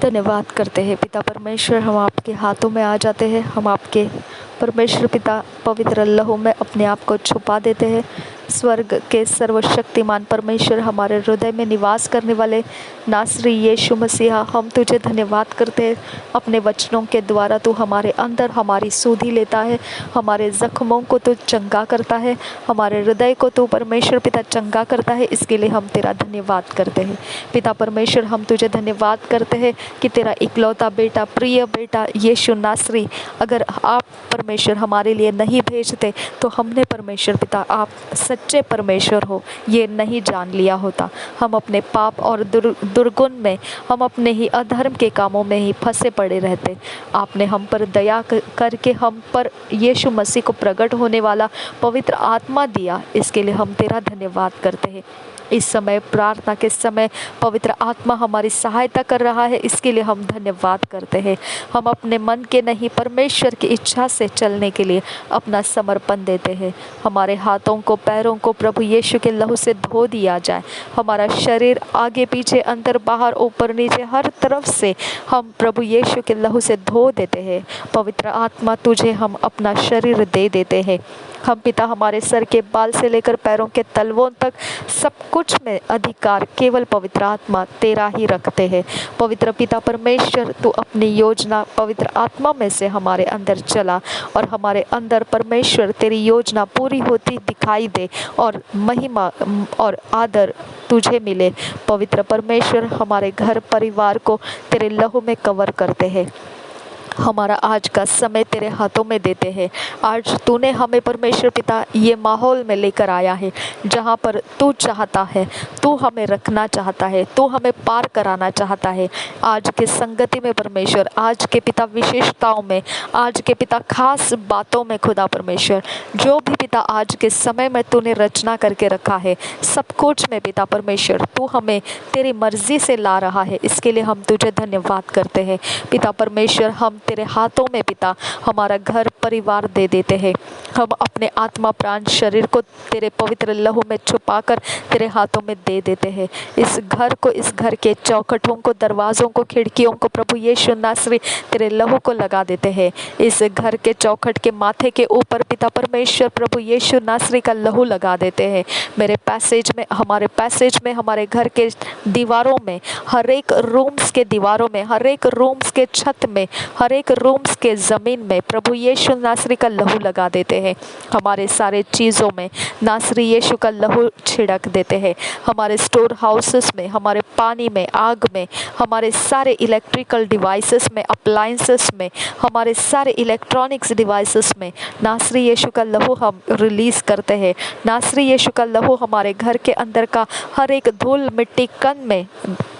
धन्यवाद करते हैं पिता परमेश्वर, हम आपके हाथों में आ जाते हैं। हम आपके परमेश्वर पिता पवित्र लहू में अपने आप को छुपा देते हैं। स्वर्ग के सर्वशक्तिमान परमेश्वर, हमारे हृदय में निवास करने वाले नासरी यीशु मसीहा, हम तुझे धन्यवाद करते हैं। अपने वचनों के द्वारा तू हमारे अंदर हमारी सुधि लेता है, हमारे जख्मों को तू चंगा करता है, हमारे हृदय को तू परमेश्वर पिता चंगा करता है। इसके लिए हम तेरा धन्यवाद करते हैं पिता परमेश्वर। हम तुझे धन्यवाद करते हैं कि तेरा इकलौता बेटा, प्रिय बेटा यीशु नासरी, अगर आप परमेश्वर हमारे लिए नहीं भेजते तो हमने परमेश्वर पिता आप सच्चे परमेश्वर हो ये नहीं जान लिया होता। हम अपने पाप और दुर्गुण में, हम अपने ही अधर्म के कामों में ही फंसे पड़े रहते। आपने हम पर दया करके हम पर यीशु मसीह को प्रकट होने वाला पवित्र आत्मा दिया। इसके लिए हम तेरा धन्यवाद करते हैं। इस समय प्रार्थना के समय पवित्र आत्मा हमारी सहायता कर रहा है, इसके लिए हम धन्यवाद करते हैं। हम अपने मन के नहीं परमेश्वर की इच्छा से चलने के लिए अपना समर्पण देते हैं। हमारे हाथों को, पैरों को प्रभु यीशु के लहू से धो दिया जाए। हमारा शरीर आगे पीछे, अंदर बाहर, ऊपर नीचे, हर तरफ से हम प्रभु यीशु के लहू से धो देते हैं। पवित्र आत्मा तुझे हम अपना शरीर दे देते हैं। हम पिता हमारे सर के बाल से लेकर पैरों के तलवों तक सब कुछ में अधिकार केवल पवित्र आत्मा तेरा ही रखते हैं। पवित्र पिता परमेश्वर, तू अपनी योजना पवित्र आत्मा में से हमारे अंदर चला और हमारे अंदर परमेश्वर तेरी योजना पूरी होती दिखाई दे और महिमा और आदर तुझे मिले। पवित्र परमेश्वर, हमारे घर परिवार को तेरे लहू में कवर करते हैं। हमारा आज का समय तेरे हाथों में देते हैं। आज तूने हमें परमेश्वर पिता ये माहौल में लेकर आया है जहाँ पर तू चाहता है, तू हमें रखना चाहता है, तू हमें पार कराना चाहता है। आज के संगति में परमेश्वर, आज के पिता विशेषताओं में, आज के पिता खास बातों में खुदा परमेश्वर, जो भी पिता आज के समय में तूने रचना करके रखा है, सब कुछ में पिता परमेश्वर तू हमें तेरी मर्जी से ला रहा है। इसके लिए हम तुझे धन्यवाद करते हैं पिता परमेश्वर। हम तेरे हाथों में पिता हमारा घर परिवार दे देते हैं। हम अपने आत्मा प्राण शरीर को तेरे पवित्र लहू में छुपाकर तेरे हाथों में दे देते हैं। इस घर को, इस घर के चौखटों को, दरवाज़ों को, खिड़कियों को प्रभु यीशु नासरी तेरे लहू को लगा देते हैं। इस घर के चौखट के माथे के ऊपर पिता परमेश्वर प्रभु यीशु नासरी का लहू लगा देते हैं। मेरे पैसेज में, हमारे पैसेज में, हमारे घर के दीवारों में, हर एक रूम्स के दीवारों में, हर एक रूम्स के छत में, हर एक रूम्स के ज़मीन में प्रभु यीशु नासरी का लहू लगा देते हैं। हमारे सारे चीज़ों में नासरी यीशु का लहू छिड़क देते हैं। हमारे स्टोर हाउसेस में, हमारे पानी में, आग में, हमारे सारे इलेक्ट्रिकल डिवाइसेस में, अप्लाइंसेस में, हमारे सारे इलेक्ट्रॉनिक्स डिवाइसेस में नासरी यीशु का लहू हम रिलीज़ करते हैं। नासरी यीशु का लहू हमारे घर के अंदर का हर एक धूल मिट्टी कण में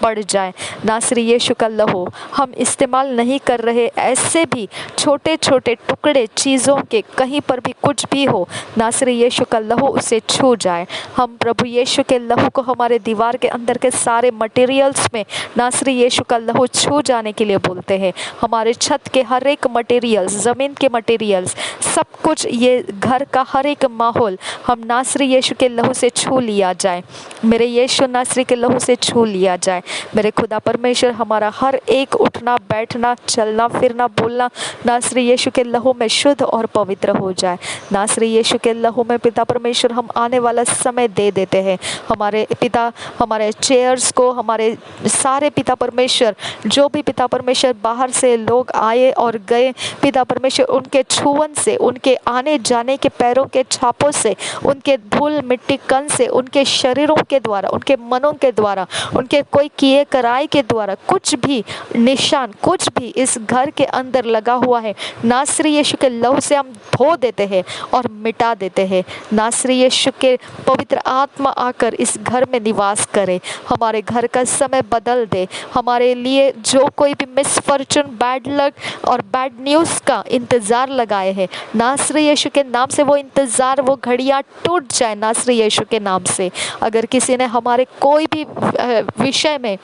पड़ जाए। नासरी यीशु का लहू हम इस्तेमाल नहीं कर रहे ऐसे भी छोटे छोटे टुकड़े चीज़ों के, कहीं पर भी कुछ भी हो, नासरी यीशु का लहू उसे छू जाए। हम प्रभु यीशु के लहू को हमारे दीवार के अंदर के सारे मटेरियल्स में नासरी यीशु का लहू छू जाने के लिए बोलते हैं। हमारे छत के हर एक मटेरियल्स, ज़मीन के मटेरियल्स, सब कुछ, ये घर का हर एक माहौल हम नासरी यीशु के लहू से छू लिया जाए। मेरे यीशु नासरी के लहू से छू लिया जाए। मेरे खुदा परमेश्वर, हमारा हर एक उठना बैठना, चलना फिरना, बोलना नासरी यीशु के लहू में शुद्ध और पवित्र हो जाए। नासरी यीशु के लहू में पिता परमेश्वर हम आने वाला समय दे देते हैं। हमारे पिता, हमारे चेयर्स को, हमारे सारे पिता परमेश्वर, जो भी पिता परमेश्वर बाहर से लोग आए और गए, पिता परमेश्वर उनके छुअन से, उनके आने जाने के पैरों के छापों से, उनके धूल मिट्टी कण से, उनके शरीरों के द्वारा, उनके मनों के द्वारा, उनके कोई किए कराई के द्वारा कुछ भी निशान, कुछ भी इस घर के अंदर लगा हुआ है, नासरी यीशु के लहू से हम धो देते हैं और मिटा देते हैं। नासरी यीशु के पवित्र आत्मा आकर इस घर में निवास करे, हमारे घर का समय बदल दे। हमारे लिए जो कोई भी मिसफॉर्चून, बैड लक और बैड न्यूज़ का इंतज़ार लगाए हैं, नासरी यीशु के नाम से वो इंतज़ार, वो घड़ियाँ टूट जाए नासरी यीशु के नाम से। अगर किसी ने हमारे कोई भी विषय में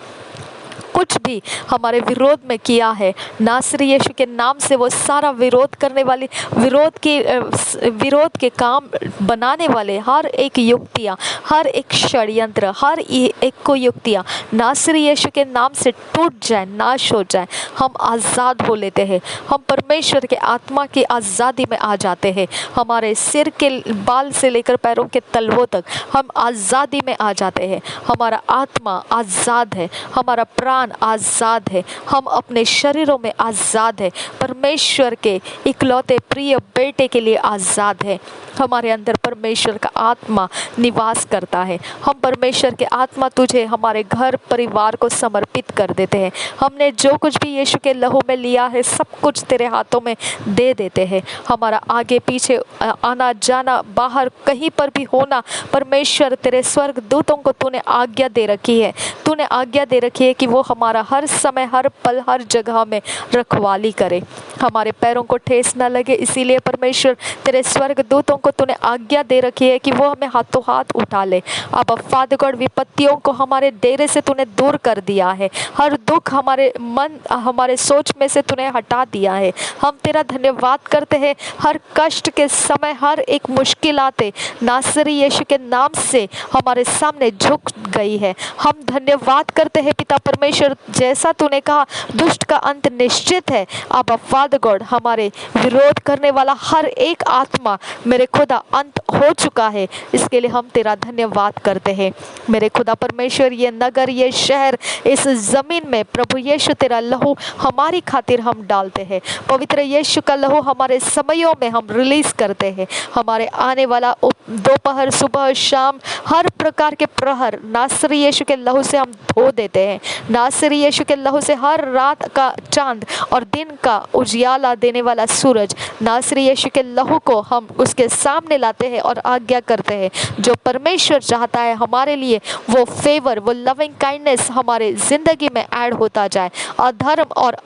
कुछ भी हमारे विरोध में किया है, नासरी यीशु के नाम से वो सारा विरोध करने वाली, विरोध के काम बनाने वाले हर एक युक्तियाँ, हर एक षड्यंत्र, हर एक को युक्तियाँ नासरी यीशु के नाम से टूट जाए, नाश हो जाए। हम आज़ाद हो लेते हैं, हम परमेश्वर के आत्मा की आज़ादी में आ जाते हैं। हमारे सिर के बाल से लेकर पैरों के तलवों तक हम आज़ादी में आ जाते हैं। हमारा आत्मा आज़ाद है, हमारा प्राण आज़ाद है, हम अपने शरीरों में आज़ाद है, परमेश्वर के इकलौते प्रिय बेटे के लिए आज़ाद है। हमारे अंदर परमेश्वर का आत्मा निवास करता है। हम परमेश्वर के आत्मा तुझे, हमारे घर परिवार को समर्पित कर देते हैं। हमने जो कुछ भी यीशु के लहू में लिया है सब कुछ तेरे हाथों में दे देते हैं। हमारा आगे पीछे आना जाना, बाहर कहीं पर भी होना, परमेश्वर तेरे स्वर्ग दूतों को तूने आज्ञा दे रखी है। तूने आज्ञा दे रखी है कि वो हमारा हर समय, हर पल, हर जगह में रखवाली करे, हमारे पैरों को ठेस न लगे। इसीलिए परमेश्वर तेरे स्वर्ग दूतों को तूने आज्ञा दे रखी है कि वो हमें हाथों हाथ उठा ले। अब फादर गॉड, विपत्तियों को हमारे डेरे से तूने दूर कर दिया है, हर दुख हमारे मन, हमारे सोच में से तूने हटा दिया है। हम तेरा धन्यवाद करते हैं। हर कष्ट के समय, हर एक मुश्किल आते नासरी यीशु के नाम से हमारे सामने झुक गई है। हम धन्यवाद करते हैं पिता परमेश्वर, जैसा तूने कहा दुष्ट का अंत निश्चित है। अब फादर गॉड, हमारे विरोध करने वाला हर एक आत्मा मेरे खुदा अंत हो चुका है। इसके लिए हम तेरा धन्यवाद करते हैं मेरे खुदा परमेश्वर। ये नगर, ये शहर, इस जमीन में प्रभु यीशु तेरा लहू हमारी खातिर हम डालते हैं। पवित्र यीशु का लहू हमारे समयों में हम रिलीज करते हैं। हमारे आने वाला दोपहर, सुबह, शाम, हर प्रकार के प्रहर नासरी यीशु के लहू से हम धो देते हैं। नासरी यीशु के लहू से हर रात का चांद और दिन का उजियाला देने वाला सूरज, नासरी यीशु के लहू को हम उसके सामने लाते हैं और आज्ञा करते हैं जो परमेश्वर चाहता है हमारे लिए, वो फेवर, वो लविंग काइंडनेस हमारे ज़िंदगी में ऐड होता जाए। अधर्म और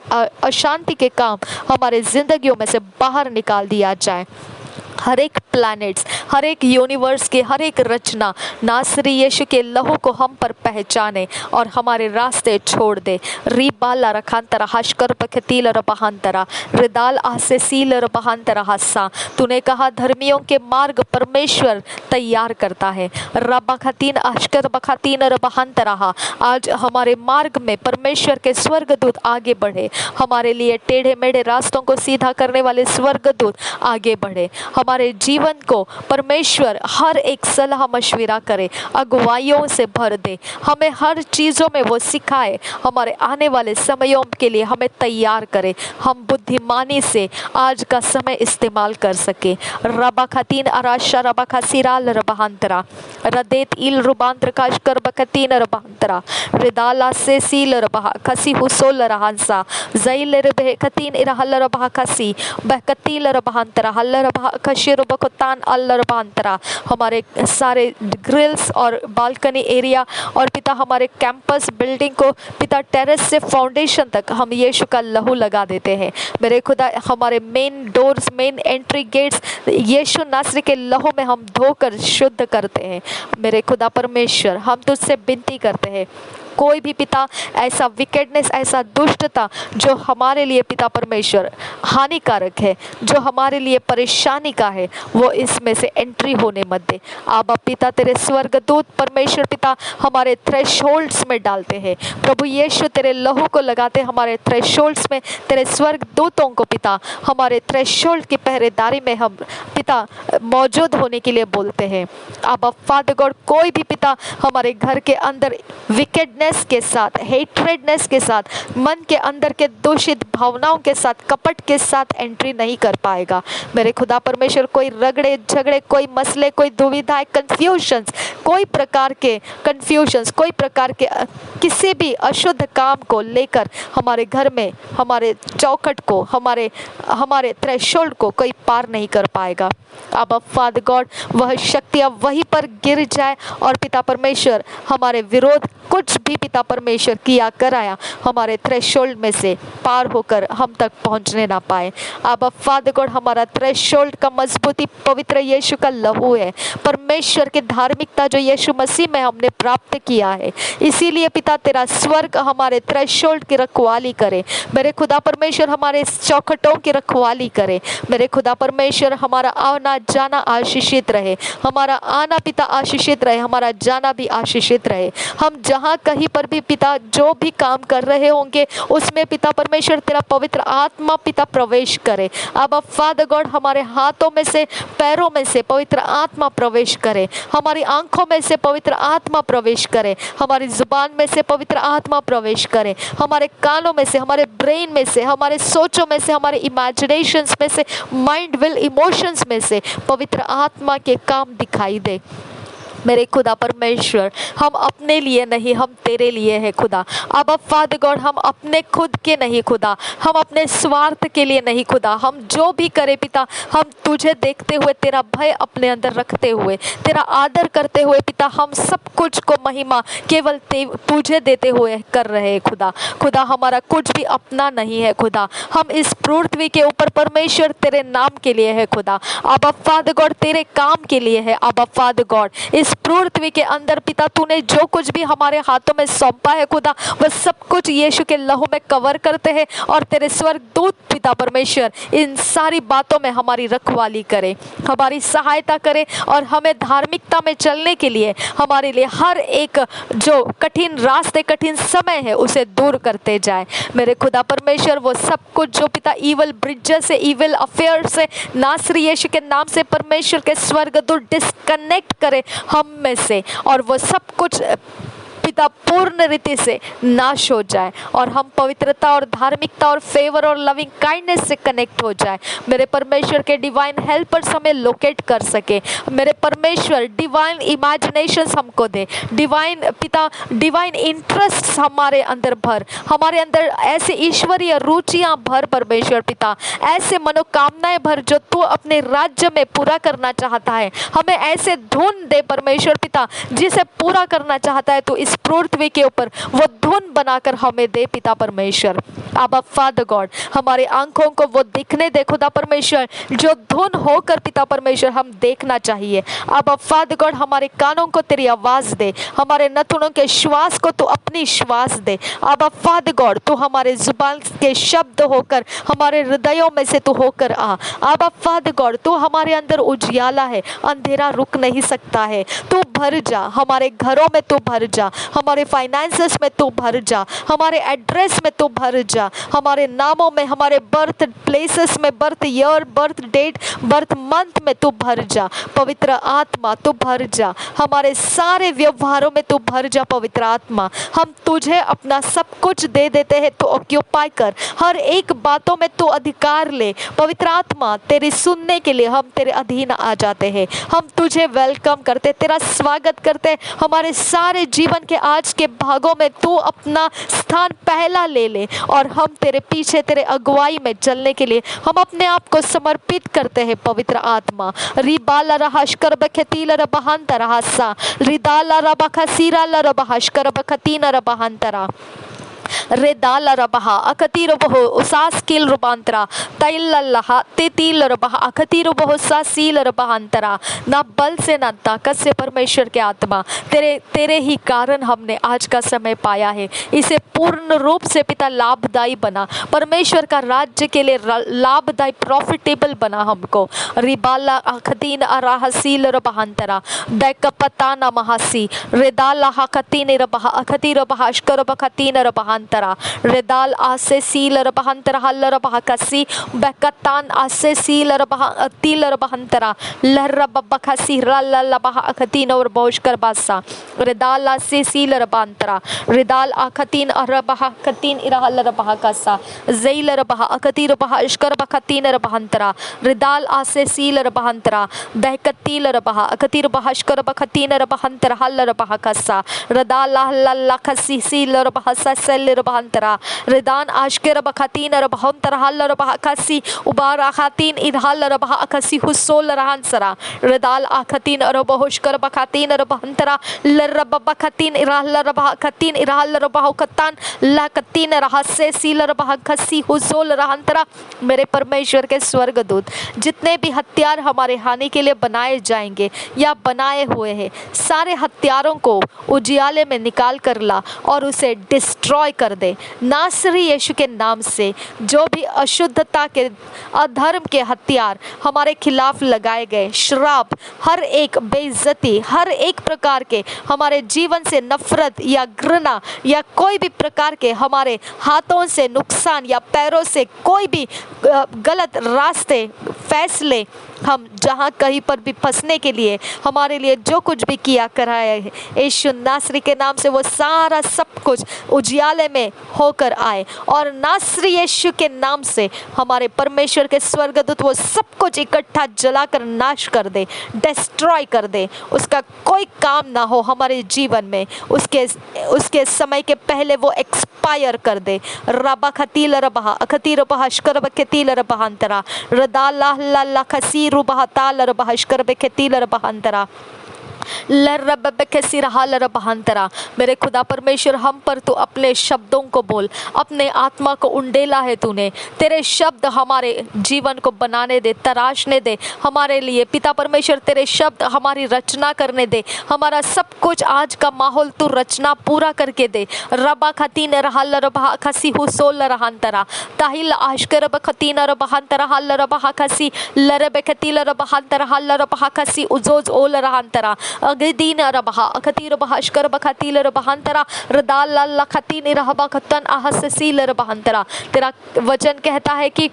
अशांति के काम हमारे ज़िंदगियों में से बाहर निकाल दिया जाए। हर एक प्लैनेट्स, हर एक यूनिवर्स की हर एक रचना नासरी यीशु के लहू को हम पर पहचाने और हमारे रास्ते छोड़ दे। रीबाला रखांतरा हशकर पखतील रबहांतरा रिदाल आसे सील रबहांतरा हस्सा। तूने कहा धर्मियों के मार्ग परमेश्वर तैयार करता है। रबखतीन अशकर बखतीन रबहांतरा। आज हमारे मार्ग में परमेश्वर के स्वर्गदूत आगे बढ़े, हमारे लिए टेढ़े मेढ़े रास्तों को सीधा करने वाले स्वर्गदूत आगे बढ़े। हमारे जीवन को परमेश्वर हर एक सलाह मशविरा करे, अगुवाइयों से भर दे, हमें हर चीज़ों में वो सिखाए, हमारे आने वाले समयों के लिए हमें तैयार करे, हम बुद्धिमानी से आज का समय इस्तेमाल कर सके। रबा खतीन अराशा रबा खसीराल रबहांतरा रदेत इल रुबांतर काशकर बखतीन रबहांतरा रिदाला से सील रबहा खसी हुसोल रहांसा जईल रबे खतीन इरहल रबहा खसी बहकतील रबहांतरा हल रबहा खशीर बखतान अल रबहांतरा। हमारे सारे ग्रिल्स और बालकनी एरिया और पिता हमारे कैंपस बिल्डिंग को पिता टेरेस से फाउंडेशन तक हम यीशु का लहू लगा देते हैं। मेरे खुदा हमारे main doors, main entry gates Yeshu नासरी के लहू में हम धोकर शुद्ध करते हैं। मेरे खुदा परमेश्वर, हम तुझसे विनती करते हैं, कोई भी पिता ऐसा विकेडनेस, ऐसा दुष्टता जो हमारे लिए पिता परमेश्वर हानिकारक है, जो हमारे लिए परेशानी का है, वो इसमें से एंट्री होने मत दे। आबा पिता तेरे स्वर्गदूत परमेश्वर पिता हमारे थ्रेशोल्ड्स में डालते हैं। प्रभु यीशु तेरे लहू को लगाते हमारे थ्रेशोल्ड्स में, तेरे स्वर्गदूतों को पिता हमारे थ्रेशोल्ड की पहरेदारी में हम पिता मौजूद होने के लिए बोलते हैं। आबा फादर गॉड, कोई भी पिता हमारे घर के अंदर विकेडनेस के साथ, हेट्रेडनेस के साथ, मन के अंदर के दूषित भावनाओं के साथ, कपट के साथ एंट्री नहीं कर पाएगा। मेरे खुदा परमेश्वर, कोई रगड़े झगड़े, कोई मसले, कोई दुविधाएं, कंफ्यूजन्स, कोई प्रकार के कंफ्यूजन्स, कोई प्रकार के किसी भी अशुद्ध काम को लेकर हमारे घर में, हमारे चौखट को, हमारे थ्रेशोल्ड को कोई पार नहीं कर पाएगा। अब फादर गॉड, वह शक्तियाँ वहीं पर गिर जाए और पिता परमेश्वर हमारे विरोध कुछ भी पिता परमेश्वर किया कराया हमारे थ्रेशोल्ड में से पार होकर हम तक पहुंचने ना पाए। अब फादर गॉड हमारा थ्रेशोल्ड का मजबूती पवित्र यीशु का लहू है, परमेश्वर की धार्मिकता जो यीशु मसीह में हमने प्राप्त किया है। इसीलिए पिता तेरा स्वर्ग हमारे थ्रेशोल्ड की रखवाली करे। मेरे खुदा परमेश्वर हमारे चौखटों की रखवाली करे। मेरे खुदा परमेश्वर हमारा आना जाना आशीषित रहे, हमारा आना पिता आशीषित रहे, हमारा जाना भी आशीषित रहे। हम जहाँ कहीं पर भी पिता जो भी काम कर रहे होंगे उसमें पिता परमेश्वर तेरा पवित्र आत्मा पिता प्रवेश करे। अब फादर गॉड हमारे हाथों में से पैरों में से पवित्र आत्मा प्रवेश करे, हमारी आंखों में से पवित्र आत्मा प्रवेश करे, हमारी जुबान में से पवित्र आत्मा प्रवेश करे, हमारे कानों में से, हमारे ब्रेन में से, हमारे सोचों में से, हमारे इमेजिनेशंस में से, माइंड विल इमोशंस में से पवित्र आत्मा के काम दिखाई दे। मेरे खुदा परमेश्वर हम अपने लिए नहीं, हम तेरे लिए है खुदा। अब फादर गॉड हम अपने खुद के नहीं खुदा, हम अपने स्वार्थ के लिए नहीं खुदा। हम जो भी करें पिता हम तुझे देखते हुए, तेरा भय अपने अंदर रखते हुए, तेरा आदर करते हुए पिता हम सब कुछ को महिमा केवल तुझे देते हुए कर रहे हैं खुदा। खुदा हमारा कुछ भी अपना नहीं है खुदा, हम इस पृथ्वी के ऊपर परमेश्वर तेरे नाम के लिए है खुदा। अब फादर गॉड तेरे काम के लिए है। अब फादर गॉड इस पृथ्वी के अंदर पिता तूने जो कुछ भी हमारे हाथों में सौंपा है खुदा वह सब कुछ यीशु के लहू में कवर करते हैं और तेरे स्वर्गदूत पिता परमेश्वर इन सारी बातों में हमारी रखवाली करे, हमारी सहायता करे और हमें धार्मिकता में चलने के लिए हमारे लिए हर एक जो कठिन रास्ते कठिन समय है उसे दूर करते जाए। मेरे खुदा परमेश्वर वो सब कुछ जो पिता ईवल ब्रिजेस से, ईवल अफेयर से नासरी यीशु के नाम से परमेश्वर के स्वर्गदूत डिस्कनेक्ट करे हम में से और वो सब कुछ पिता पूर्ण रीति से नाश हो जाए और हम पवित्रता और धार्मिकता और फेवर और लविंग काइंडनेस से कनेक्ट हो जाए। मेरे परमेश्वर के डिवाइन हेल्पर्स हमें लोकेट कर सके। मेरे परमेश्वर डिवाइन इमेजिनेशंस हमको दे, डिवाइन पिता डिवाइन इंटरेस्ट हमारे अंदर भर, हमारे अंदर ऐसे ईश्वरीय रुचियां भर परमेश्वर पिता, ऐसे मनोकामनाएं भर जो तू अपने राज्य में पूरा करना चाहता है। हमें ऐसे धुन दे परमेश्वर पिता जिसे पूरा करना चाहता है तो इस पृथ्वी के ऊपर वो धुन बनाकर हमें दे पिता परमेश्वर। अब फादर गॉड हमारे आंखों को वो दिखने दे खुदा परमेश्वर जो धुन होकर पिता परमेश्वर हम देखना चाहिए। अब फादर गॉड हमारे कानों को तेरी आवाज़ दे, हमारे नथुनों के श्वास को तू अपनी श्वास दे। अब फादर गॉड तू हमारे जुबान के शब्द होकर हमारे हृदयों में से तू होकर आ। अब फादर गॉड तू हमारे अंदर उजियाला है, अंधेरा रुक नहीं सकता है। तू भर जा, हमारे घरों में तू भर जा, हमारे फाइनेंसेस में तू भर जा, हमारे एड्रेस में तू भर जा, हमारे नामों में, हमारे बर्थ प्लेसेस में, birth year, birth date, birth month में तू भर जा। पवित्र आत्मा तू भर जा, हमारे सारे व्यवहारों में तू भर जा। पवित्र आत्मा हम तुझे अपना सब कुछ दे देते हैं, तू ऑक्यूपाई कर, हर एक बातों में तू अधिकार ले। पवित्र आत्मा तेरी सुनने के लिए हम तेरे अधीन आ जाते हैं, हम तुझे वेलकम करते, तेरा स्वागत करते। हमारे सारे जीवन के आज के भागों में तू अपना स्थान पहला ले ले और हम तेरे पीछे तेरे अगुवाई में चलने के लिए हम अपने आप को समर्पित करते हैं। पवित्र आत्मा रिबाला रहशकर बखतीला रबहंत रहसा रिदाला रबखसीरा लरबहशकर बखतीना रबहंतरा रेदाला रबहा अकतीर बहो उसास किल रुबांतरा तैल्लल्लाह तेतील रबहा अकतीर बहो सासील रबहांतरा। ना बल से ना ताकत से परमेश्वर के आत्मा तेरे ही कारण हमने आज का समय पाया है। इसे पूर्ण रूप से पिता लाभदायी बना, परमेश्वर का राज्य के लिए लाभदायी प्रॉफिटेबल बना हमको। रिबाला अखतीन अराहसील रबहांतरा दैकपताना महासी रेदाला हकतीन रबहा अकतीर बहाशकर बखतीन रबहा रेदाल आसे सील रबहंतरा हल्ल रबहकसी बकतान आसे सील रबहतील रबहंतरा लहर बबखसी रल लबह अखतीन और बोशकर बासा रेदाल आसे सील रबहंतरा रेदाल अखतीन रबह खतीन इरहल रबहकसा ज़ैल रबह अखतीर बहशकर बखतीन रबहंतरा रेदाल आसे सील रबहंतरा बहकतील रबह अखतीर बहशकर बखतीन रबहंतरा हल्ल रबहकसा रेदाल लखसी seal रबहसा bahantara redan ashkera bakhatin rabahantara halla rabahakasi ubara khatin idhal rabahakasi husol rahansara redal akhatin rabahushkar bakhatin rabahantara larabakhatin irahla rabahakatin irahla rabahukatan lakatin rahase sil rabahakasi husol rahantara। मेरे परमेश्वर के स्वर्गदूत जितने भी हथियार हमारे हानि के लिए बनाए जाएंगे या बनाए हुए हैं, सारे हथियारों को उजियाले में निकाल कर ला और उसे डिस्ट्रॉय कर दे नासरी यीशु के नाम से। जो भी अशुद्धता के अधर्म के हथियार हमारे खिलाफ लगाए गए, श्राप, हर एक बेइज्जती, हर एक प्रकार के हमारे जीवन से नफरत या घृणा या कोई भी प्रकार के हमारे हाथों से नुकसान या पैरों से कोई भी गलत रास्ते, फैसले, हम जहाँ कहीं पर भी फंसने के लिए हमारे लिए जो कुछ भी किया कराया है, यीशु नासरी के नाम से वो सारा सब कुछ उजियाले में होकर आए और नासरी यीशु के नाम से हमारे परमेश्वर के स्वर्गदूत वो सब कुछ इकट्ठा जलाकर नाश कर दे, डिस्ट्रॉय कर दे। उसका कोई काम ना हो हमारे जीवन में, उसके समय के पहले वो एक्सपायर कर दे। रबा खतील रबहा अखतीर बहशकर बखतील रबहांतरा रदा ला ला ला खसी रुबहताल रबहशकर बखतील रबहांतरा लरबहंतरा। मेरे खुदा परमेश्वर हम पर तू अपने शब्दों को बोल, अपने आत्मा को उंडेला है तूने। तेरे शब्द हमारे जीवन को बनाने दे, तराशने दे हमारे लिए। पिता परमेश्वर तेरे शब्द हमारी रचना करने दे, हमारा सब कुछ आज का माहौल तू रचना पूरा करके दे। रबा खतीन रहल रबा खसी हुसोल रहंतरा ताहिल आशकर बखतीन रबहंतरा हल रबा खसी लरब खतील रबहंतरा हल रबा खसी उजोज ओल रहंतरा अगदीन रबहा अखतीर बहशकर बखतील रबहंतरा रदाल लखतीन रहबा खतन आहसील रबहंतरा। तेरा वचन कहता है कि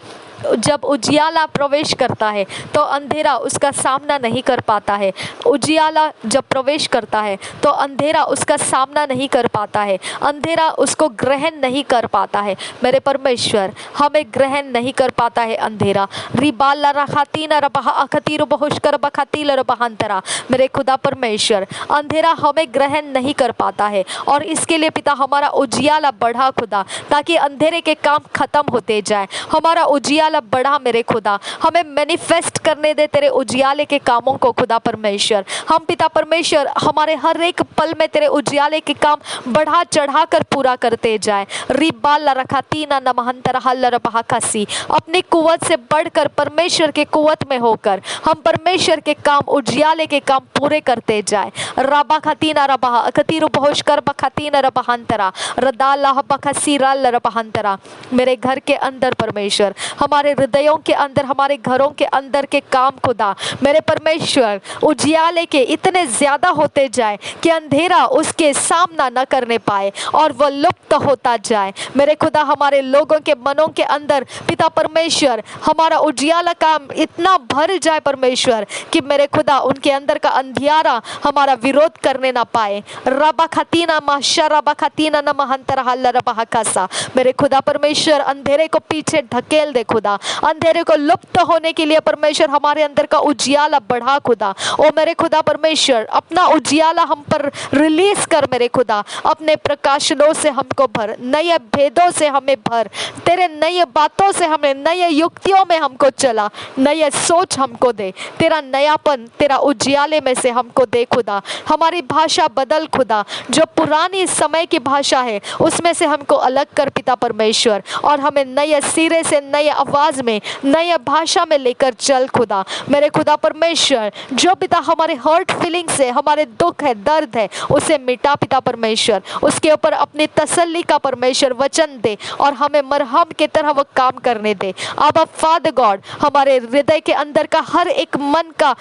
जब उजियाला प्रवेश करता है तो अंधेरा उसका सामना नहीं कर पाता है। उजियाला जब प्रवेश करता है तो अंधेरा उसका सामना नहीं कर पाता है, अंधेरा उसको ग्रहण नहीं कर पाता है। मेरे परमेश्वर हमें ग्रहण नहीं कर पाता है अंधेरा। रिबाला रखातीन रबहा अखतीर बहुशकर बखतील रबहंतरा। मेरे खुदा परमेश्वर अंधेरा हमें ग्रहण नहीं कर पाता है और इसके लिए पिता हमारा उजियाला बढ़ा खुदा, ताकि अंधेरे के काम खत्म होते जाए। हमारा उजियाला बढ़ा मेरे खुदा, हमें मैनिफेस्ट करने दे तेरे उजियाले के कामों को खुदा परमेश्वर। हम पिता परमेश्वर हमारे हर एक पल में तेरे उजियाले के काम बढ़ा चढ़ा कर पूरा करते जाए। रिबाल रखातीना नमहंतर हल रबहकासी। अपनी कुवत से बढ़कर परमेश्वर के कुवत में होकर हम परमेश्वर के काम, उजियाले के काम पूरे करते जाए। रबा खतीना रबहा अखतीर बहुशकर बखतीना रबहंतरा रदाला बखसीरा रबहंतरा। मेरे घर के अंदर परमेश्वर, हमारे हृदयों के अंदर, हमारे घरों के अंदर के काम खुदा मेरे परमेश्वर उजियाले के इतने ज्यादा होते जाए कि अंधेरा उसके सामना न करने पाए और वह लुप्त होता जाए। मेरे खुदा हमारे लोगों के मनों के अंदर पिता परमेश्वर हमारा उजियाला काम इतना भर जाए परमेश्वर कि मेरे खुदा उनके अंदर का अंधियारा हमारा विरोध करने ना पाए। रबा खतीना माशरबा खतीना न महंतर हल्ला रबा हकासा। मेरे खुदा परमेश्वर अंधेरे को पीछे ढकेल दे खुदा, अंधेरे को लुप्त होने के लिए परमेश्वर हमारे अंदर का उजियाला बढ़ा खुदा। ओ मेरे खुदा परमेश्वर अपना उजियाला हम पर रिलीज कर मेरे खुदा, अपने प्रकाशनों से हमको भर, नए भेदों से हमें भर, तेरे नए बातों से हमें, नए युक्तियों में हमको चला, नए सोच हमको दे, तेरा नयापन तेरा उजियाले में से हमको दे खुदा। हमारी भाषा बदल खुदा, जो पुरानी समय की भाषा है उसमें से हमको अलग कर पिता परमेश्वर, और हमें नए सिरे से नए आवाज में, नए भाषा में लेकर चल खुदा। मेरे खुदा परमेश्वर जो पिता हमारे हर्ट फीलिंग से, हमारे दुख है, दर्द है, उसे मिटा पिता परमेश्वर, उसके ऊपर अपनी तसल्ली का परमेश्वर वचन दे और हमें मरहम की तरह वो काम करने दे। आबा फादर गॉड हमारे हृदय के अंदर का हर एक मन का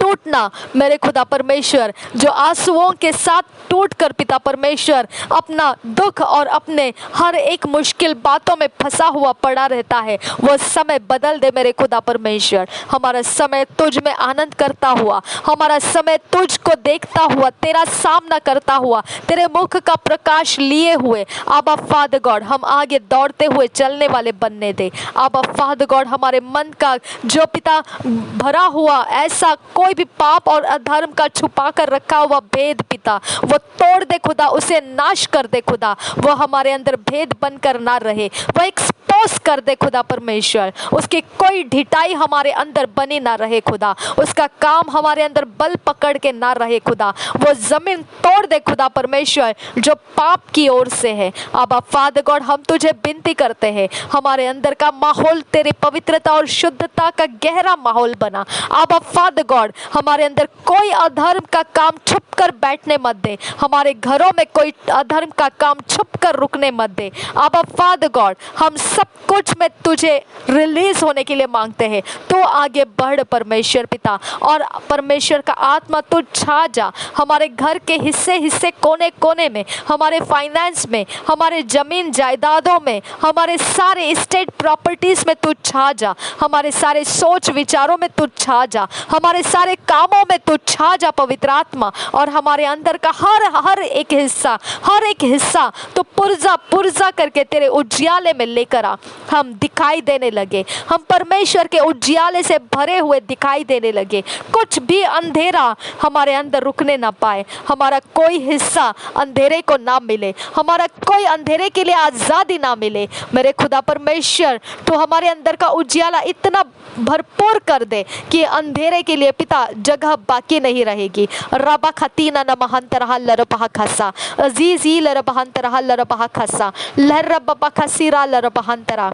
टूटना मेरे खुदा परमेश्वर, जो आंसुओं के साथ टूट कर पिता परमेश्वर अपना दुख और अपने हर एक मुश्किल बातों में फंसा हुआ पड़ा रहता है, वो समय बदल दे मेरे खुदा परमेश्वर। हमारा समय तुझ में आनंद करता हुआ, हमारा समय तुझको देखता हुआ, तेरा सामना करता हुआ, तेरे मुख का प्रकाश लिए हुए आबा फादर गॉड हम आगे दौड़ते हुए चलने वाले बनने दे। आबा फादर गॉड हमारे मन का जो पिता भरा हुआ ऐसा कोई भी पाप और अधर्म का छुपा कर रखा हुआ भेद पिता वो तोड़ दे खुदा, उसे नाश कर दे खुदा, वो हमारे अंदर भेद बनकर ना रहे, वो एक्सपोज कर दे खुदा परमेश्वर, उसकी कोई ढिठाई हमारे अंदर बनी ना रहे खुदा, उसका काम हमारे अंदर बल पकड़ के ना रहे खुदा, वो जमीन तोड़ दे खुदा परमेश्वर जो पाप की ओर से है। आबा फादर गॉड हम तुझे विनती करते हैं, हमारे अंदर का माहौल तेरे पवित्रता और शुद्धता का गहरा माहौल बना। आबा फादर गॉड हमारे अंदर कोई अधर्म का काम छुप कर बैठने मत दे, हमारे घरों में कोई अधर्म का काम छुप कर रुकने मत दे। आबा फादर गॉड हम सब कुछ में तुझे रिलीज होने के लिए मांगते हैं, तो आगे बढ़ परमेश्वर पिता, और परमेश्वर का आत्मा तू छा जा हमारे घर के हिस्से हिस्से कोने कोने में, हमारे फाइनेंस में, हमारे जमीन जायदादों में, हमारे सारे स्टेट प्रॉपर्टीज में तू छा जा, हमारे सारे सोच विचारों में तू छा जा, हमारे सारे कामों में तू छा जा पवित्र आत्मा, और हमारे अंदर का हर एक हिस्सा तो पुर्जा पुर्जा करके तेरे उजियाले में लेकर आ, हम दिखाई देने लगे, हम परमेश्वर के उजियाले से भरे हुए दिखाई देने लगे, कुछ भी अंधेरा हमारे अंदर रुकने ना पाए, हमारा कोई हिस्सा अंधेरे को ना मिले, हमारा कोई अंधेरे के लिए आज़ादी ना मिले। मेरे खुदा परमेश्वर तो हमारे अंदर का उजियाला इतना भरपूर कर दे कि अंधेरे के लिए पिता जगह बाकी नहीं रहेगी। रबा खतीना नमहंतरहा लरबहा खसा अजीजी लरबहंतरहा लरबहा खसा लहर रबा खसीरा लरबहंतरा।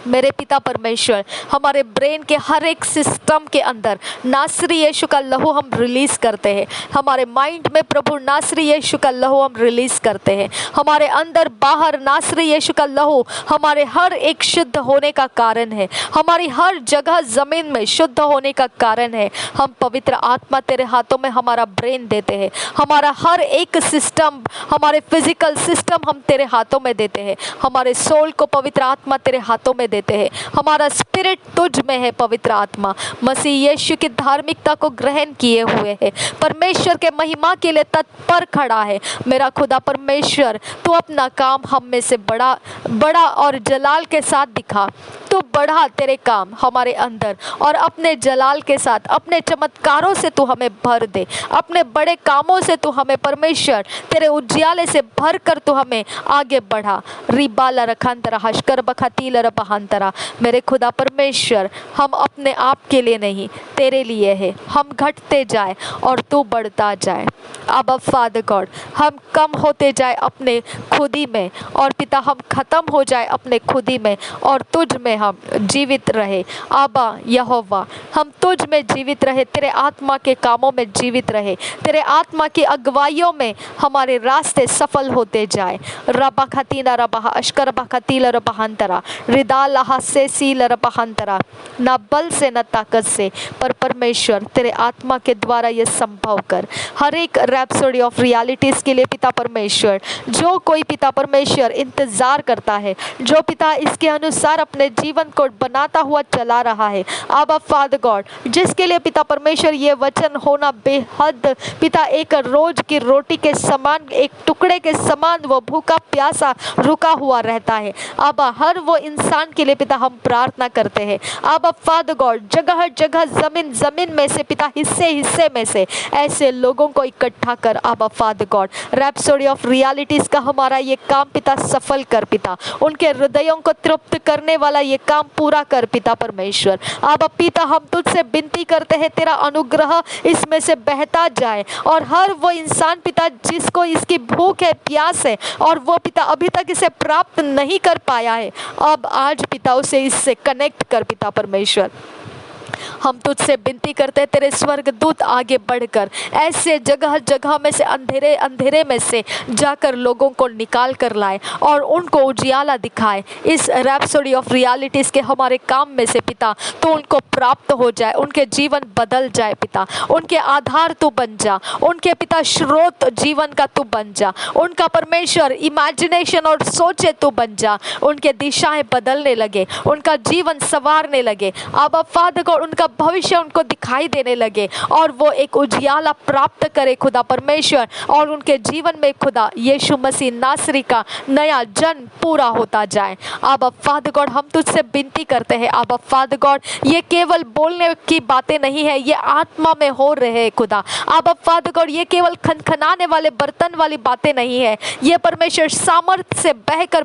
मेरे पिता परमेश्वर हमारे ब्रेन के हर एक सिस्टम के अंदर नासरी यीशु का लहू हम रिलीज़ करते हैं, हमारे माइंड में प्रभु नासरी यीशु का लहू हम रिलीज़ करते हैं, हमारे अंदर बाहर नासरी यीशु का लहू हमारे हर एक शुद्ध होने का कारण है, हमारी हर जगह ज़मीन में शुद्ध होने का कारण है। हम पवित्र आत्मा तेरे हाथों में हमारा ब्रेन देते हैं, हमारा हर एक सिस्टम, हमारे फिजिकल सिस्टम हम तेरे हाथों में देते हैं, हमारे सोल को पवित्र आत्मा तेरे हाथों में देते हैं, हमारा स्पिरिट तुझ में है पवित्र आत्मा, मसीह यीशु की धार्मिकता को ग्रहण किए हुए है, परमेश्वर के महिमा के लिए तत्पर खड़ा है। मेरा खुदा परमेश्वर तू अपना काम हम में से बड़ा और जलाल के साथ दिखा, तू बढ़ा तेरे काम हमारे अंदर, और अपने जलाल के साथ अपने चमत्कारों से तू हमें भर दे, अपने बड़े कामों से तू हमें परमेश्वर तेरे उजियाले से भर कर तू हमें आगे बढ़ा। रिबाला रखांतरा हशकर बखतील रबहांतरा। मेरे खुदा परमेश्वर हम अपने आप के लिए नहीं तेरे लिए है, हम घटते जाए और तू बढ़ता जाए। अब फादर गॉड हम कम होते जाए अपने खुदी में, और पिता हम ख़त्म हो जाए अपने खुदी में, और तुझ में हम जीवित रहे। आबा यहोवा हम तुझ में जीवित रहे, तेरे आत्मा के कामों में जीवित रहे, तेरे आत्मा की अगुवाइयों में हमारे रास्ते सफल होते जाए। रबा खतीना रबा अशकर बखतील रबहंतरा रिदालहा से सील रबहंतरा। ना बल से न ताकत से, पर परमेश्वर तेरे आत्मा के द्वारा ये संभव कर। हर एक रैप्सोडी ऑफ रियलिटीज़ के लिए पिता परमेश्वर, जो कोई पिता परमेश्वर इंतज़ार करता है, जो पिता इसके अनुसार अपने जीवन को बनाता हुआ चला रहा है, आबा फादर गॉड जिसके लिए पिता परमेश्वर ये वचन होना बेहद पिता एक रोज की रोटी के समान, एक टुकड़े के समान वो भूखा प्यासा रुका हुआ रहता है। आबा हर वो इंसान के लिए पिता हम प्रार्थना करते हैं। आबा फादर गॉड जगह जगह जमीन में से पिता हिस्से में से ऐसे लोगों को इकट्ठा कर। आबा father God rhapsody of realities का हमारा ये काम पिता सफल कर पिता, उनके हृदयों को तृप्त करने वाला ये काम पूरा कर पिता परमेश्वर। आबा पिता हम तुझसे विनती करते हैं तेरा अनुग्रह इसमें से बहता जाए, और हर वो इंसान पिता जिसको इसकी भूख है, प्यास है, और वो पिता अभी तक इसे प्राप्त नहीं कर पाया है, अब आज पिता उसे इससे कनेक्ट कर पिता परमेश्वर। हम तुझसे विनती करते हैं तेरे स्वर्ग दूत आगे बढ़कर ऐसे जगह जगह में से अंधेरे में से जाकर लोगों को निकाल कर लाए और उनको उजियाला दिखाए। इस रैप्सोडी ऑफ रियलिटीज़ के हमारे काम में से पिता तो उनको प्राप्त हो जाए, उनके जीवन बदल जाए पिता, उनके आधार तू बन जा, उनके पिता स्रोत जीवन का तू बन जा, उनका परमेश्वर इमेजिनेशन और सोचे तू बन जा, उनके दिशाएं बदलने लगे, उनका जीवन संवारने लगे। अब फादर गॉड उनका भविष्य उनको दिखाई देने लगे और वो एक उजियाला प्राप्त करे खुदा परमेश्वर, और उनके जीवन में खुदा यीशु मसीह नासरी का नया जन्म पूरा होता जाए। अब फादर गॉड हम तुझसे विनती करते हैं, अब फादर गॉड ये केवल केवल बोलने की बातें नहीं है, ये आत्मा में हो रहे हैं खुदा। आबा फादर गॉड, ये केवल खनखनाने वाले बर्तन वाली बातें नहीं है, ये परमेश्वर सामर्थ्य से बहकर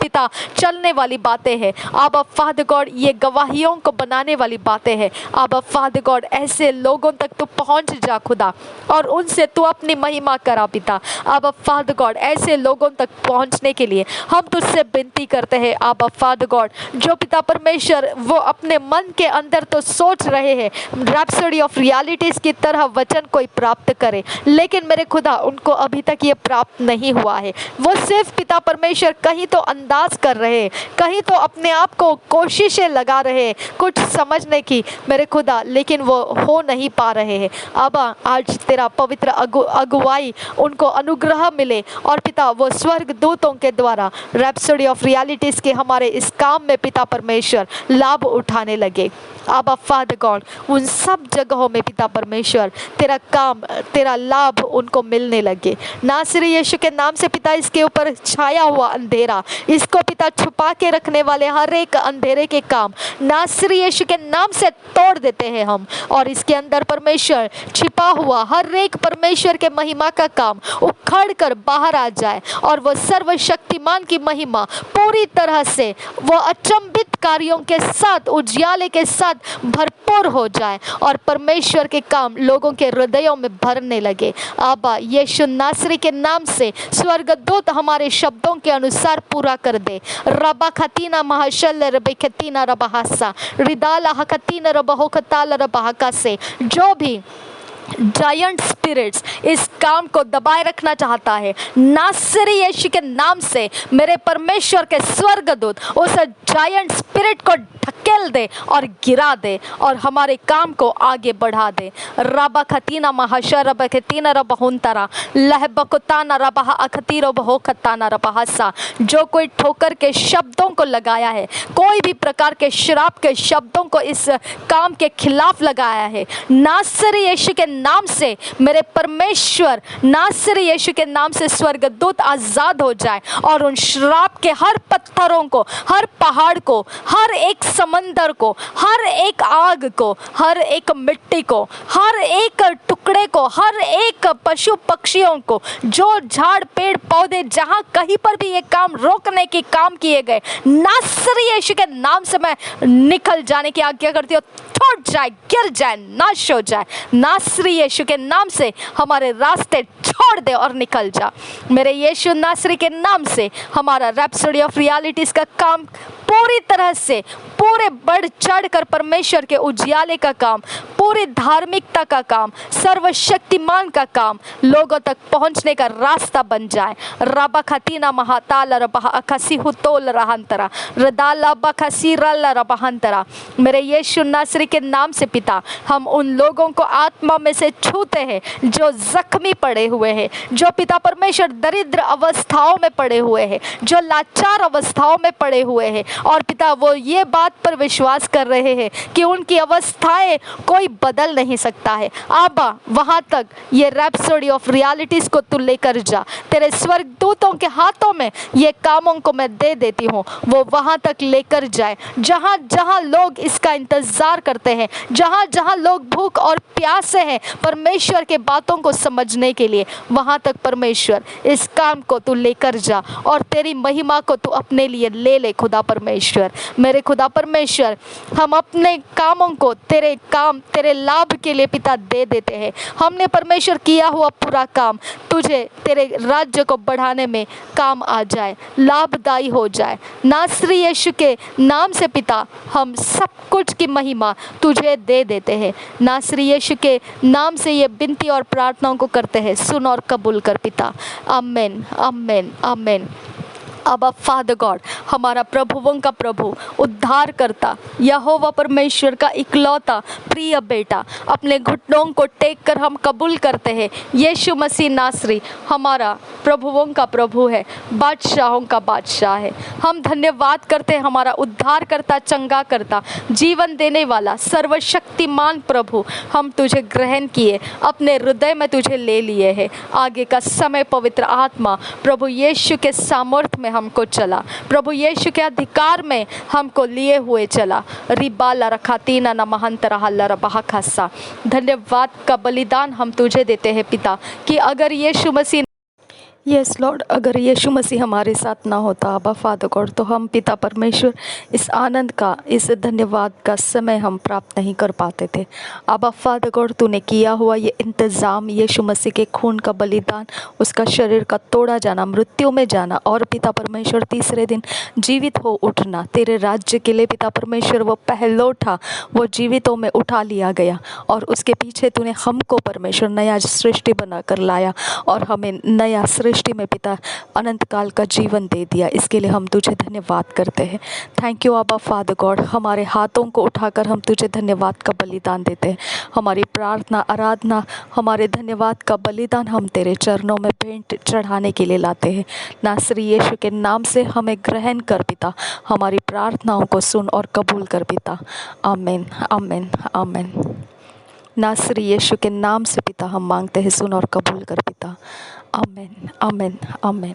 पिता चलने वाली बातें हैं। आबा फादर गॉड, ये गवाहियों को बनाने वाली बातें हैं। आबा फादर गॉड, ऐसे लोगों तक तू पहुंच जा खुदा, और उनसे तू अपनी महिमा करा पिता। आबा फादर गॉड, ऐसे लोगों तक पहुंचने के लिए हम तुझसे विनती करते हैं आबा फादर गॉड, जो पिता परमेश्वर वो अपने मन के अंदर तो सोच रहे हैं रैप्सोडी ऑफ रियलिटीज की तरह वचन कोई प्राप्त करे, लेकिन मेरे खुदा उनको अभी तक ये प्राप्त नहीं हुआ है। वो सिर्फ पिता परमेश्वर कहीं तो अंदाज कर रहे हैं, कहीं तो अपने आप को कोशिशें लगा रहे हैं कुछ समझने की मेरे खुदा, लेकिन वो हो नहीं पा रहे हैं। आबा आज तेरा पवित्र अगुवाई उनको अनुग्रह मिले, और पिता वो स्वर्ग दूतों के द्वारा रैप्सोडी ऑफ रियलिटीज के हमारे इस काम में पिता परमेश्वर लाभ उठाने लगे। आबा फादर गॉड, उन सब जगहों में पिता परमेश्वर तेरा काम, तेरा लाभ उनको मिलने लगे। नासरी यीशु के नाम से पिता, इसके ऊपर छाया हुआ अंधेरा, इसको पिता छुपा के रखने वाले हर एक अंधेरे के काम नासरी यीशु के नाम से तोड़ देते हैं हम, और इसके अंदर परमेश्वर छिपा हुआ हर एक परमेश्वर के महिमा का काम उखड़ कर बाहर आ जाए, और वो सर्वशक्तिमान की महिमा पूरी तरह से वो अचंभित कार्यों के साथ, उजियाले के साथ भरपूर हो जाए, और परमेश्वर के काम लोगों के हृदयों में भरने लगे। आबा यीशु नासरी के नाम से स्वर्गदूत हमारे शब्दों के अनुसार पूरा कर दे। रबा खतीना महाशल रबे खतीना रबाहसा रिदाला हकतीना रबहोकताल रबाहका से जो भी जायंट स्पिरिट्स इस काम को दबाए रखना चाहता है, नासरी यीशु के नाम से मेरे परमेश्वर के स्वर्गदूत उस जायंट स्पिरिट को ढकेल दे और गिरा दे, और हमारे काम को आगे बढ़ा दे। रबा खतीना महाशा रबा खतीना रबहुंतरा लहबकुताना रबहा अखतीरो बहो खताना रबहसा, जो कोई ठोकर के शब्दों को लगाया है, कोई भी प्रकार के शराब के शब्दों को इस काम के खिलाफ लगाया है, नासरी यीशु के नाम से मेरे परमेश्वर नासरी यीशु के नाम से स्वर्गदूत आजाद हो जाए, और उन शराब के हर पत्थरों को, हर पहाड़ को, हर एक समंदर को, हर एक आग को, हर एक मिट्टी को, हर एक टुकड़े को, हर एक पशु पक्षियों को, जो झाड़ पेड़ पौधे जहां कहीं पर भी ये काम रोकने के काम किए गए, नासरी यीशु के नाम से मैं निकल जाने की आज्ञा करती हूँ। टूट जाए, गिर जाए, नाश हो जाए, नासरी यीशु के नाम से हमारे रास्ते छोड़ दे और निकल जा। मेरे यीशु नासरी के नाम से हमारा रैप्सोडी ऑफ रियलिटीज का काम पूरी तरह से, पूरे बढ़ चढ़ कर परमेश्वर के उजियाले का काम, पूरी धार्मिकता का काम, सर्वशक्तिमान का काम लोगों तक पहुंचने का रास्ता बन जाए। रबा खतीना महाताल रबा अखसी हुतोल रहंतरा रदाला बखसी रल रबहंतरा। मेरे यीशु नासरी के नाम से पिता, हम उन लोगों को आत्मा में से छूते हैं जो जख्मी पड़े हुए हैं, जो पिता परमेश्वर दरिद्र अवस्थाओं में पड़े हुए हैं, जो लाचार अवस्थाओं में पड़े हुए हैं, और पिता वो ये बात पर विश्वास कर रहे हैं कि उनकी अवस्थाएं कोई बदल नहीं सकता है। आबा वहाँ तक ये रैप्सोडी ऑफ रियलिटीज को तू लेकर जा, तेरे स्वर्गदूतों के हाथों में ये कामों को मैं दे देती हूँ, वो वहाँ तक लेकर जाए जहाँ जहाँ लोग इसका इंतज़ार करते हैं, जहाँ जहाँ लोग भूख और प्यासे हैं परमेश्वर के बातों को समझने के लिए, वहाँ तक परमेश्वर इस काम को तू लेकर जा, और तेरी महिमा को तू अपने लिए ले ले खुदा परमेश्वर। मेरे खुदा परमेश्वर, हम अपने कामों को तेरे काम, तेरे लाभ के लिए पिता दे देते हैं। हमने परमेश्वर किया हुआ पूरा काम तुझे, तेरे राज्य को बढ़ाने में काम आ जाए, लाभदायी हो जाए। नासरी यीशु के नाम से पिता, हम सब कुछ की महिमा तुझे दे देते हैं। नासरी यीशु के नाम से ये विनती और प्रार्थनाओं को करते हैं, सुन और कबूल कर पिता। आमीन, आमीन, आमीन। अब फादर गॉड, हमारा प्रभुओं का प्रभु, उद्धार करता, यहोवा परमेश्वर का इकलौता प्रिय बेटा, अपने घुटनों को टेक कर हम कबूल करते हैं यीशु मसीह नासरी हमारा प्रभुओं का प्रभु है, बादशाहों का बादशाह है। हम धन्यवाद करते हैं हमारा उद्धार करता, चंगा करता, जीवन देने वाला सर्वशक्तिमान प्रभु, हम तुझे ग्रहण किए, अपने हृदय में तुझे ले लिए हैं। आगे का समय पवित्र आत्मा प्रभु यीशु के सामर्थ्य में में हमको चला, प्रभु यीशु के अधिकार में हमको लिए हुए चला। रिबाला रखातीना न महंतरा हल्ला रबा खासा। धन्यवाद का बलिदान हम तुझे देते हैं पिता कि अगर यीशु मसीह यस लॉर्ड, अगर यीशु मसीह हमारे साथ ना होता अब्बा फादर गॉड, तो हम पिता परमेश्वर इस आनंद का, इस धन्यवाद का समय हम प्राप्त नहीं कर पाते थे। अब्बा फादर गॉड, तूने किया हुआ ये इंतज़ाम, यीशु मसीह के खून का बलिदान, उसका शरीर का तोड़ा जाना, मृत्यु में जाना और पिता परमेश्वर तीसरे दिन जीवित हो उठना, तेरे राज्य के लिए पिता परमेश्वर वो पहलोठा, वो जीवितों में उठा लिया गया और उसके पीछे तूने हमको परमेश्वर नया सृष्टि बनाकर लाया और हमें नया सृष्टि में पिता अनंत काल का जीवन दे दिया। इसके लिए हम तुझे धन्यवाद करते हैं। थैंक यू अब्बा फादर गॉड। हमारे हाथों को उठाकर हम तुझे धन्यवाद का बलिदान देते हैं। हमारी प्रार्थना, आराधना, हमारे धन्यवाद का बलिदान हम तेरे चरणों में भेंट चढ़ाने के लिए लाते हैं। नासरी यीशु के नाम से हमें ग्रहण कर पिता, हमारी प्रार्थनाओं को सुन और कबूल कर पिता। आमीन, आमीन, आमीन। नासरी यीशु के नाम से पिता हम मांगते हैं, सुन और कबूल कर पिता। आमीन, आमीन, आमीन।